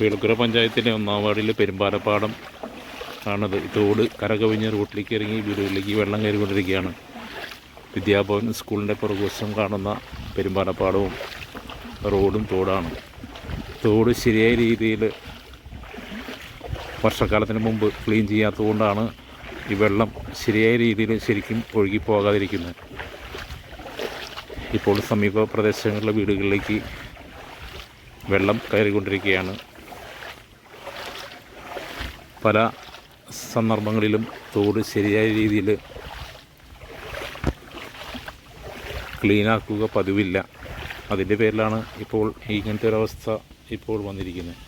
വേളുക്കര പഞ്ചായത്തിലെ 1-ാം വാർഡിലെ പെരുമ്പാലപ്പാടം ആണത്. തോട് കരകവിഞ്ഞ് റോട്ടിലേക്ക് ഇറങ്ങി വീടുകളിലേക്ക് വെള്ളം കയറിക്കൊണ്ടിരിക്കുകയാണ്. വിദ്യാഭവൻ സ്കൂളിൻ്റെ പുറകുവശം കാണുന്ന പെരുമ്പാലപ്പാടവും റോഡും തോടാണ്. തോട് ശരിയായ രീതിയിൽ വർഷക്കാലത്തിന് മുമ്പ് ക്ലീൻ ചെയ്യാത്തതുകൊണ്ടാണ് ഈ വെള്ളം ശരിയായ രീതിയിൽ ശരിക്കും ഒഴുകിപ്പോകാതിരിക്കുന്നത്. ഇപ്പോൾ സമീപ പ്രദേശങ്ങളിലെ വീടുകളിലേക്ക് വെള്ളം കയറിക്കൊണ്ടിരിക്കുകയാണ്. പല സന്ദർഭങ്ങളിലും തോട് ശരിയായ രീതിയിൽ ക്ലീനാക്കുക പതിവില്ല. അതിൻ്റെ പേരിലാണ് ഇപ്പോൾ ഇങ്ങനത്തെ ഒരവസ്ഥ ഇപ്പോൾ വന്നിരിക്കുന്നത്.